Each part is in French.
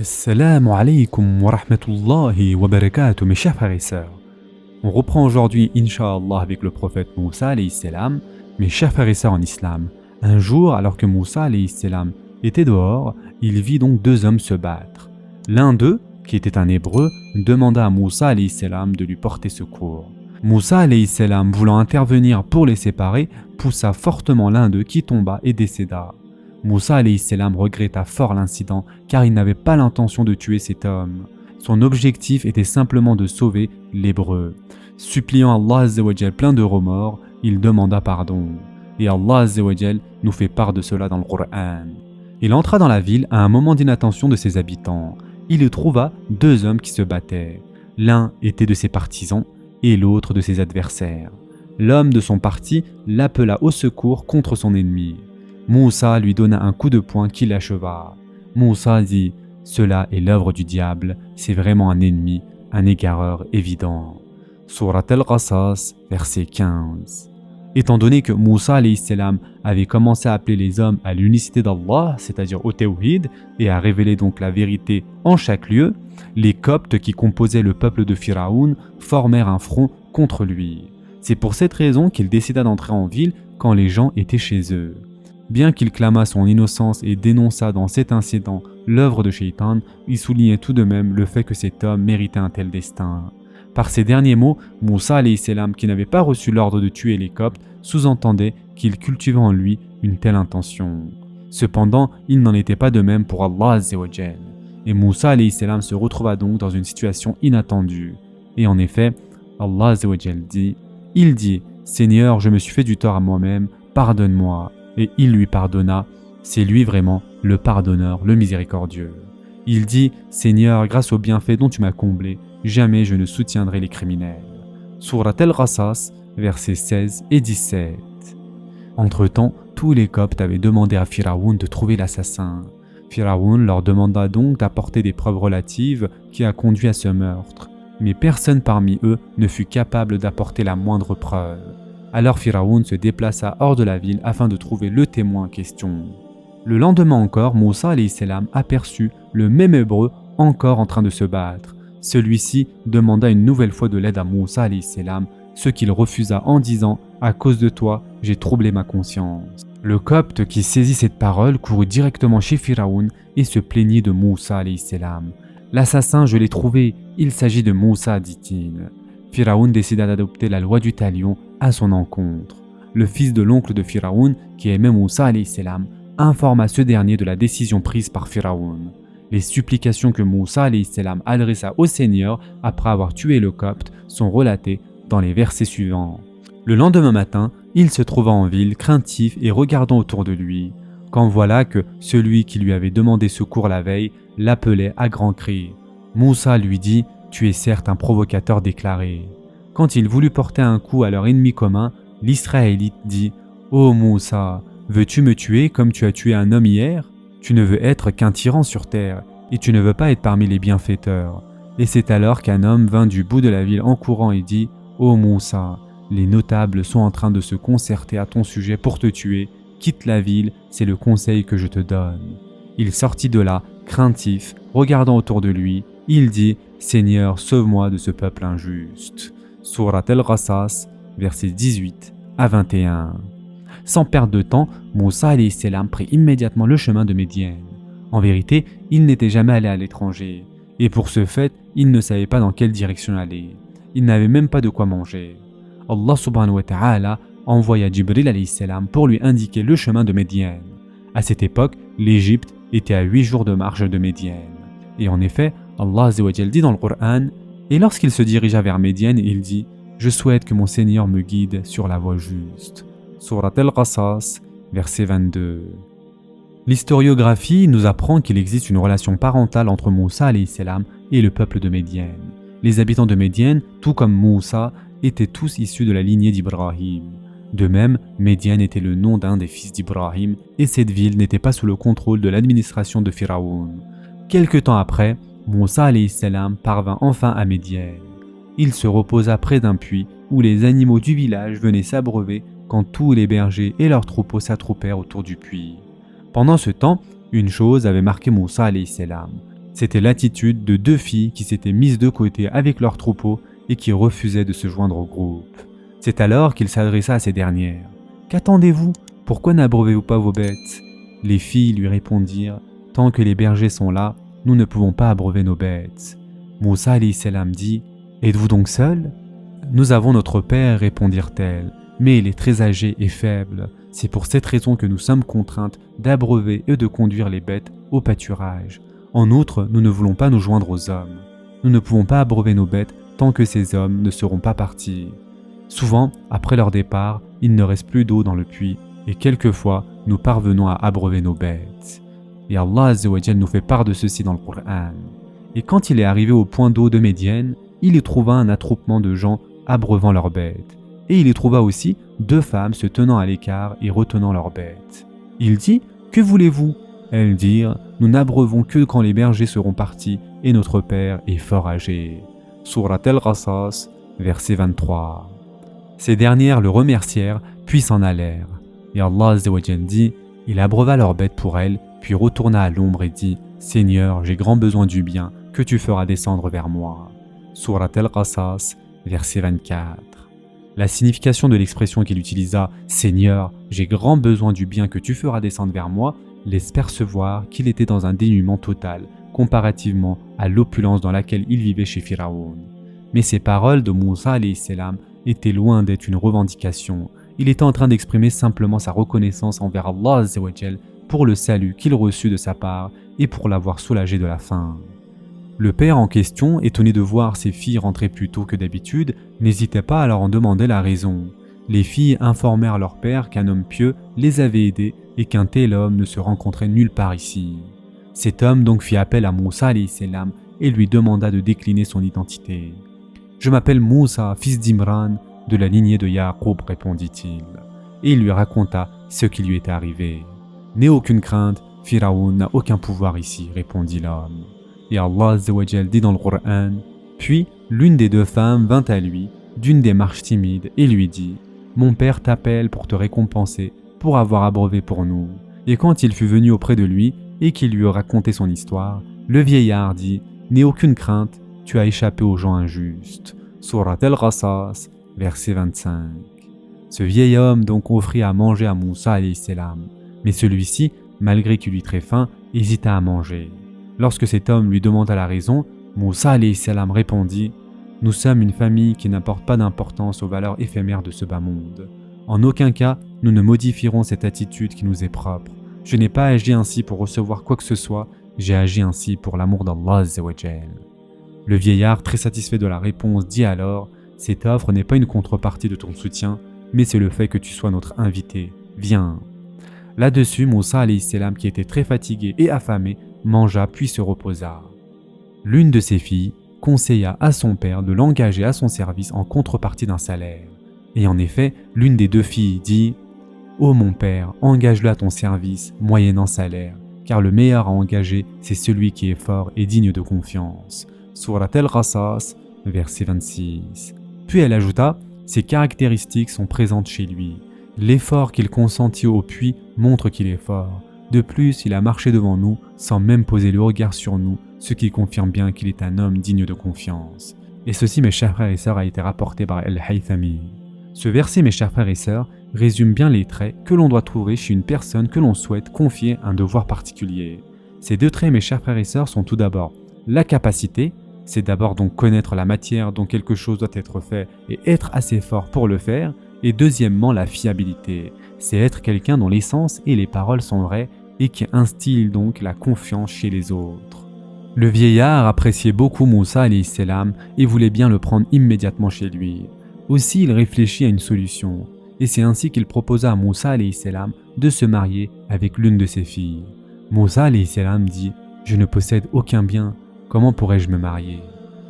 Assalamu alaikum wa rahmatullahi wa barakatuh, mes chers frères et sœurs. On reprend aujourd'hui, Inch'Allah, avec le prophète Moussa alayhi salam. Mes chers frères et sœurs en islam, un jour, alors que Moussa alayhi salam était dehors, il vit donc deux hommes se battre. L'un d'eux, qui était un hébreu, demanda à Moussa alayhi salam de lui porter secours. Moussa alayhi salam, voulant intervenir pour les séparer, poussa fortement l'un d'eux qui tomba et décéda. Moussa alayhi salam regretta fort l'incident car il n'avait pas l'intention de tuer cet homme. Son objectif était simplement de sauver l'hébreu. Suppliant Allah Azza wa Jal plein de remords, il demanda pardon. Et Allah Azza wa Jal nous fait part de cela dans le Coran. Il entra dans la ville à un moment d'inattention de ses habitants. Il y trouva deux hommes qui se battaient. L'un était de ses partisans et l'autre de ses adversaires. L'homme de son parti l'appela au secours contre son ennemi. Moussa lui donna un coup de poing qui l'acheva. Moussa dit « Cela est l'œuvre du diable, c'est vraiment un ennemi, un égareur évident. » Surat Al-Qasas, verset 15. Étant donné que Moussa alayhi salam avait commencé à appeler les hommes à l'unicité d'Allah, c'est-à-dire au Tawhid, et à révéler donc la vérité en chaque lieu, les Coptes qui composaient le peuple de Pharaon formèrent un front contre lui. C'est pour cette raison qu'il décida d'entrer en ville quand les gens étaient chez eux. Bien qu'il clamât son innocence et dénonçât dans cet incident l'œuvre de Shaitan, il soulignait tout de même le fait que cet homme méritait un tel destin. Par ces derniers mots, Moussa alayhi salam, qui n'avait pas reçu l'ordre de tuer les Coptes, sous-entendait qu'il cultivait en lui une telle intention. Cependant, il n'en était pas de même pour Allah Azza wa Jal. Et Moussa alayhi salam se retrouva donc dans une situation inattendue. Et en effet, Allah Azza wa Jal dit « Il dit, Seigneur, je me suis fait du tort à moi-même, pardonne-moi. » Et il lui pardonna, c'est lui vraiment le pardonneur, le miséricordieux. Il dit, Seigneur, grâce au bienfait dont tu m'as comblé, jamais je ne soutiendrai les criminels. Surat Al-Qasas, versets 16 et 17. Entre-temps, tous les Coptes avaient demandé à Pharaon de trouver l'assassin. Pharaon leur demanda donc d'apporter des preuves relatives qui a conduit à ce meurtre, mais personne parmi eux ne fut capable d'apporter la moindre preuve. Alors Pharaon se déplaça hors de la ville afin de trouver le témoin en question. Le lendemain encore, Moussa alayhi salam aperçut le même hébreu encore en train de se battre. Celui-ci demanda une nouvelle fois de l'aide à Moussa alayhi salam, ce qu'il refusa en disant « À cause de toi, j'ai troublé ma conscience ». Le Copte qui saisit cette parole courut directement chez Pharaon et se plaignit de Moussa alayhi salam. « L'assassin, je l'ai trouvé, il s'agit de Moussa », dit-il. Pharaon décida d'adopter la loi du talion à son encontre. Le fils de l'oncle de Pharaon, qui aimait Moussa alayhi salam, informa ce dernier de la décision prise par Pharaon. Les supplications que Moussa alayhi salam adressa au Seigneur après avoir tué le Copte sont relatées dans les versets suivants. Le lendemain matin, il se trouva en ville, craintif et regardant autour de lui, quand voilà que celui qui lui avait demandé secours la veille l'appelait à grands cris. Moussa lui dit « Tu es certes un provocateur déclaré ». Quand il voulut porter un coup à leur ennemi commun, l'Israélite dit « Ô Moussa, veux-tu me tuer comme tu as tué un homme hier? Tu ne veux être qu'un tyran sur terre, et tu ne veux pas être parmi les bienfaiteurs. » Et c'est alors qu'un homme vint du bout de la ville en courant et dit « Ô Moussa, les notables sont en train de se concerter à ton sujet pour te tuer. Quitte la ville, c'est le conseil que je te donne. » Il sortit de là, craintif, regardant autour de lui. Il dit « Seigneur, sauve-moi de ce peuple injuste. » Surat Al-Qasas, versets 18 à 21. Sans perdre de temps, Moussa alayhi salam prit immédiatement le chemin de Médiane. En vérité, il n'était jamais allé à l'étranger, et pour ce fait, il ne savait pas dans quelle direction aller. Il n'avait même pas de quoi manger. Allah subhanahu wa ta'ala envoya Jibril alayhi salam pour lui indiquer le chemin de Médiane. À cette époque, l'Égypte était à 8 jours de marche de Médiane. Et en effet, Allah Azza wa Jal dit dans le Coran, et lorsqu'il se dirigea vers Médiane, il dit « Je souhaite que mon Seigneur me guide sur la voie juste. » Surat Al-Qasas, verset 22. L'historiographie nous apprend qu'il existe une relation parentale entre Moussa alayhi salam et le peuple de Médiane. Les habitants de Médiane, tout comme Moussa, étaient tous issus de la lignée d'Ibrahim. De même, Médiane était le nom d'un des fils d'Ibrahim et cette ville n'était pas sous le contrôle de l'administration de Pharaon. Quelque temps après, Moussa alayhi salam parvint enfin à Médiane. Il se reposa près d'un puits où les animaux du village venaient s'abreuver quand tous les bergers et leurs troupeaux s'attroupèrent autour du puits. Pendant ce temps, une chose avait marqué Moussa alayhi salam. C'était l'attitude de 2 filles qui s'étaient mises de côté avec leur troupeau et qui refusaient de se joindre au groupe. C'est alors qu'il s'adressa à ces dernières. « Qu'attendez-vous? Pourquoi n'abreuvez-vous pas vos bêtes ?» Les filles lui répondirent « Tant que les bergers sont là, nous ne pouvons pas abreuver nos bêtes. » Moussa alayhi salam dit « Êtes-vous donc seul ?»« Nous avons notre père, répondirent-elles, mais il est très âgé et faible. C'est pour cette raison que nous sommes contraintes d'abreuver et de conduire les bêtes au pâturage. En outre, nous ne voulons pas nous joindre aux hommes. Nous ne pouvons pas abreuver nos bêtes tant que ces hommes ne seront pas partis. Souvent, après leur départ, il ne reste plus d'eau dans le puits et quelquefois, nous parvenons à abreuver nos bêtes. » Et Allah Azza wa Jal nous fait part de ceci dans le Coran. Et quand il est arrivé au point d'eau de Médiane, il y trouva un attroupement de gens abreuvant leurs bêtes. Et il y trouva aussi 2 femmes se tenant à l'écart et retenant leurs bêtes. Il dit « Que voulez-vous » Elles dirent « Nous n'abreuvons que quand les bergers seront partis et notre père est fort âgé. » Surat Al-Qasas, verset 23. Ces dernières le remercièrent puis s'en allèrent. Et Allah Azza wa Jal dit « Il abreuva leurs bêtes pour elles, puis retourna à l'ombre et dit « Seigneur, j'ai grand besoin du bien que tu feras descendre vers moi. » Surat Al-Qasas, verset 24. La signification de l'expression qu'il utilisa « Seigneur, j'ai grand besoin du bien que tu feras descendre vers moi » laisse percevoir qu'il était dans un dénuement total comparativement à l'opulence dans laquelle il vivait chez Pharaon. Mais ces paroles de Moussa alayhi salam étaient loin d'être une revendication. Il était en train d'exprimer simplement sa reconnaissance envers Allah Azza wa Jal pour le salut qu'il reçut de sa part et pour l'avoir soulagé de la faim. Le père en question, étonné de voir ses filles rentrer plus tôt que d'habitude, n'hésitait pas à leur en demander la raison. Les filles informèrent leur père qu'un homme pieux les avait aidés et qu'un tel homme ne se rencontrait nulle part ici. Cet homme donc fit appel à Moussa alayhi salam et lui demanda de décliner son identité. « Je m'appelle Moussa, fils d'Imran, de la lignée de Yaqub, répondit-il. Et il lui raconta ce qui lui était arrivé. « N'aie aucune crainte, Pharaon n'a aucun pouvoir ici, répondit l'homme. Et Allah Azza wa Jal dit dans le Coran, puis l'une des 2 femmes vint à lui, d'une démarche timide, et lui dit « Mon père t'appelle pour te récompenser, pour avoir abreuvé pour nous. » Et quand il fut venu auprès de lui et qu'il lui eut raconté son histoire, le vieillard dit « N'aie aucune crainte, tu as échappé aux gens injustes. » Surat Al-Qasas, verset 25. Ce vieil homme donc offrit à manger à Moussa alayhi salam, mais celui-ci, malgré qu'il eût très faim, hésita à manger. Lorsque cet homme lui demanda la raison, Moussa alayhi salam répondit « Nous sommes une famille qui n'apporte pas d'importance aux valeurs éphémères de ce bas monde. En aucun cas, nous ne modifierons cette attitude qui nous est propre. Je n'ai pas agi ainsi pour recevoir quoi que ce soit, j'ai agi ainsi pour l'amour d'Allah Azza wa Jal. » Le vieillard, très satisfait de la réponse, dit alors « Cette offre n'est pas une contrepartie de ton soutien, mais c'est le fait que tu sois notre invité. Viens. » Là-dessus, Moussa alayhi salam, qui était très fatigué et affamé, mangea puis se reposa. L'une de ses filles conseilla à son père de l'engager à son service en contrepartie d'un salaire. Et en effet, l'une des 2 filles dit « Ô mon père, engage-le à ton service, moyennant salaire, car le meilleur à engager, c'est celui qui est fort et digne de confiance. » Surat Al-Qasas, verset 26. Puis elle ajouta « Ces caractéristiques sont présentes chez lui. L'effort qu'il consentit au puits montre qu'il est fort. De plus, il a marché devant nous sans même poser le regard sur nous, ce qui confirme bien qu'il est un homme digne de confiance. » Et ceci, mes chers frères et sœurs, a été rapporté par Al-Haythami. Ce verset, mes chers frères et sœurs, résume bien les traits que l'on doit trouver chez une personne que l'on souhaite confier un devoir particulier. Ces 2 traits, mes chers frères et sœurs, sont tout d'abord la capacité, c'est d'abord donc connaître la matière dont quelque chose doit être fait et être assez fort pour le faire, et deuxièmement la fiabilité, c'est être quelqu'un dont l'essence et les paroles sont vraies et qui instille donc la confiance chez les autres. Le vieillard appréciait beaucoup Moussa alayhi salam et voulait bien le prendre immédiatement chez lui. Aussi il réfléchit à une solution, et c'est ainsi qu'il proposa à Moussa alayhi salam de se marier avec l'une de ses filles. Moussa alayhi salam dit « Je ne possède aucun bien, comment pourrais-je me marier ?»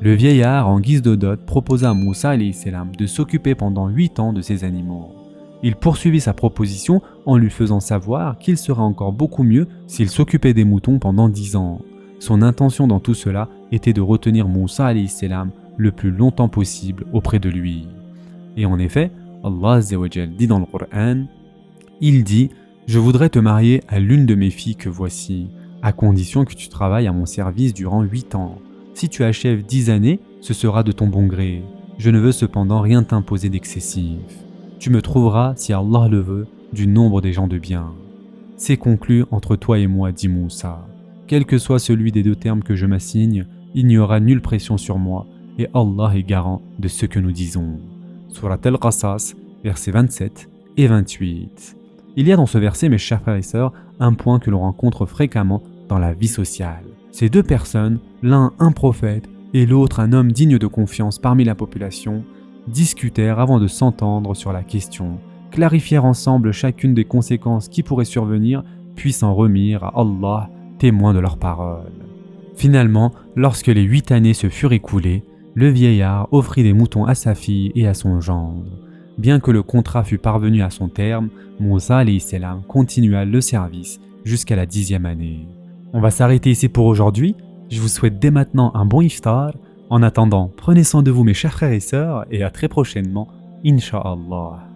Le vieillard, en guise de dot, proposa à Moussa alayhi salam de s'occuper pendant 8 ans de ses animaux. Il poursuivit sa proposition en lui faisant savoir qu'il serait encore beaucoup mieux s'il s'occupait des moutons pendant 10 ans. Son intention dans tout cela était de retenir Moussa alayhi salam le plus longtemps possible auprès de lui. Et en effet, Allah Azza wa Jal dit dans le Coran, il dit « Je voudrais te marier à l'une de mes filles que voici. à condition que tu travailles à mon service durant 8 ans. Si tu achèves 10 années, ce sera de ton bon gré. Je ne veux cependant rien t'imposer d'excessif. Tu me trouveras, si Allah le veut, du nombre des gens de bien. C'est conclu entre toi et moi, dit Moussa. Quel que soit celui des deux termes que je m'assigne, il n'y aura nulle pression sur moi, et Allah est garant de ce que nous disons. Surat Al-Qasas, versets 27 et 28. Il y a dans ce verset, mes chers frères et sœurs, un point que l'on rencontre fréquemment dans la vie sociale. Ces deux personnes, l'un un prophète et l'autre un homme digne de confiance parmi la population, discutèrent avant de s'entendre sur la question, clarifièrent ensemble chacune des conséquences qui pourraient survenir, puis s'en remirent à Allah, témoin de leurs paroles. Finalement, lorsque les 8 années se furent écoulées, le vieillard offrit des moutons à sa fille et à son gendre. Bien que le contrat fût parvenu à son terme, Moussa alayhi salam continua le service jusqu'à la 10e année. On va s'arrêter ici pour aujourd'hui. Je vous souhaite dès maintenant un bon iftar. En attendant, prenez soin de vous mes chers frères et sœurs et à très prochainement, Inch'Allah.